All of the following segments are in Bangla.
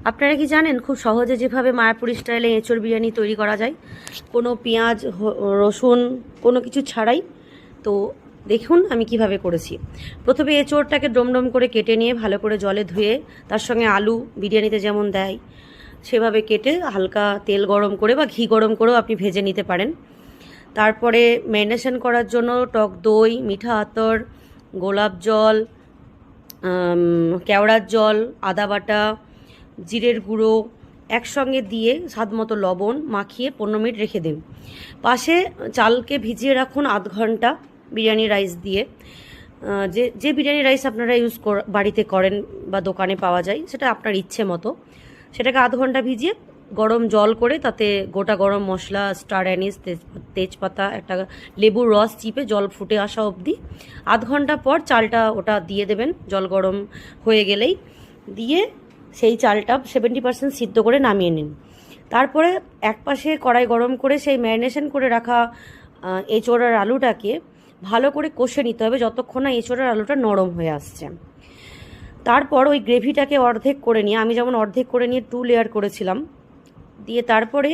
আপনারা কি জানেন খুব সহজে যেভাবে মায়াপুর স্টাইলে এঁচোড় বিরিয়ানি তৈরি করা যায়, কোনো পেঁয়াজ রসুন কোনো কিছু ছাড়াই? তো দেখুন আমি কিভাবে করেছি। প্রথমে এঁচোড়টাকে ডমডম করে কেটে নিয়ে ভালো করে জলে ধুয়ে তার সঙ্গে আলু বিরিয়ানিতে যেমন দেয় সেভাবে কেটে হালকা তেল গরম করে বা ঘি গরম করেও আপনি ভেজে নিতে পারেন। তারপরে ম্যারিনেশন করার জন্য টক দই, মিঠা আতর, গোলাপ জল, কেওড়ার জল, আদা বাটা, জিরের গুঁড়ো একসঙ্গে দিয়ে স্বাদমতো লবণ মাখিয়ে 15 মিনিট রেখে দিন। পাশে চালকে ভিজিয়ে রাখুন আধ ঘন্টা বিরিয়ানি রাইস দিয়ে। যে যে বিরিয়ানি রাইস আপনারা বাড়িতে করেন বা দোকানে পাওয়া যায় সেটা আপনার ইচ্ছে মতো, সেটাকে আধ ঘন্টা ভিজিয়ে গরম জল করে তাতে গোটা গরম মশলা, স্টার অ্যানিস, তেজপাতা, একটা লেবুর রস চিপে জল ফুটে আসা অবধি আধ ঘন্টা পর চালটা ওটা দিয়ে দেবেন। জল গরম হয়ে গেলেই দিয়ে সেই চালটা 70% সিদ্ধ করে নামিয়ে নিন। তারপরে এক পাশে কড়াই গরম করে সেই ম্যারিনেশন করে রাখা এঁচোড় আর আলুটাকে ভালো করে কষে নিতে হবে যতক্ষণ না এঁচোড় আর আলুটা নরম হয়ে আসছে। তারপর ওই গ্রেভিটাকে অর্ধেক করে নিয়ে, আমি যেমন অর্ধেক করে নিয়ে 2 লেয়ার করেছিলাম, দিয়ে তারপরে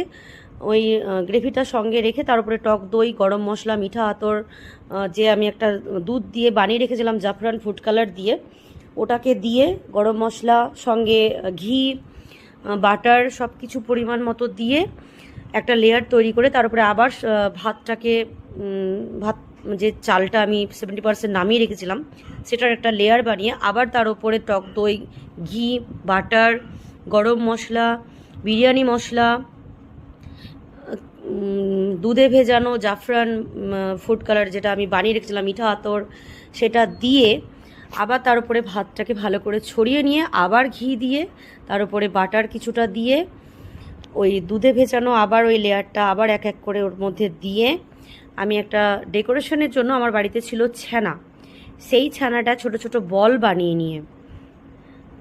ওই গ্রেভিটা সঙ্গে রেখে তার উপরে টক দই, গরম মশলা, মিঠা আতর, যে আমি একটা দুধ দিয়ে বানিয়ে রেখেছিলাম জাফরান ফুড কালার দিয়ে, ওটাকে দিয়ে গরম মশলা সঙ্গে ঘি, বাটার সব কিছু পরিমাণ মতো দিয়ে একটা লেয়ার তৈরি করে তার উপরে আবার ভাতটাকে ভাত যে চালটা আমি 70% নামিয়ে রেখেছিলাম সেটার একটা লেয়ার বানিয়ে আবার তার উপরে টক দই, ঘি, বাটার, গরম মশলা, বিরিয়ানি মশলা, দুধে ভেজানো জাফরান ফুড কালার যেটা আমি বানিয়ে রেখেছিলাম, মিঠা আতর, সেটা দিয়ে আবার তার উপরে ভাতটাকে ভালো করে ছড়িয়ে নিয়ে আবার ঘি দিয়ে তার উপরে বাটার কিছুটা দিয়ে ওই দুধে ভেজানো আবার ওই লেয়ারটা আবার এক এক করে ওর মধ্যে দিয়ে আমি একটা ডেকোরেশনের জন্য আমার বাড়িতে ছিল ছানা, সেই ছানাটা ছোট ছোট বল বানিয়ে নিয়ে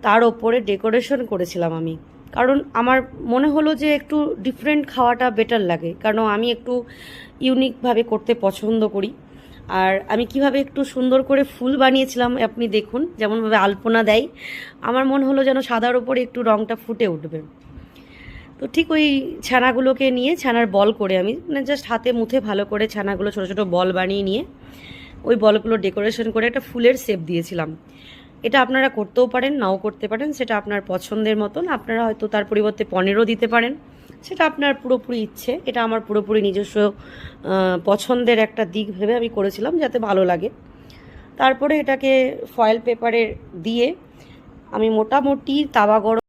তার ওপরে ডেকোরেশন করেছিলাম আমি। কারণ আমার মনে হলো যে একটু ডিফারেন্ট খাওয়াটা বেটার লাগে, কারণ আমি একটু ইউনিকভাবে করতে পছন্দ করি। আর আমি কিভাবে একটু সুন্দর করে ফুল বানিয়েছিলাম আপনি দেখুন, যেমনভাবে আলপনা দেয়, আমার মনে হলো যেন সাদার ওপরে একটু রঙটা ফুটে উঠবে। তো ঠিক ওই ছানাগুলোকে নিয়ে ছানার বল করে আমি জাস্ট হাতে মুথে ভালো করে ছানাগুলো ছোটো ছোটো বল বানিয়ে নিয়ে ওই বলগুলো ডেকোরেশন করে একটা ফুলের শেপ দিয়েছিলাম। এটা আপনারা করতেও পারেন, নাও করতে পারেন, সেটা আপনার পছন্দের মতন। আপনারা হয়তো তার পরিবর্তে পনিরও দিতে পারেন, সেটা আপনার পুরোপুরি ইচ্ছে। এটা আমার পুরোপুরি নিজস্ব পছন্দের একটা দিক ভেবে আমি করেছিলাম যাতে ভালো লাগে। তারপরে এটাকে ফয়েল পেপারে দিয়ে আমি মোটামুটি তাওয়া গরম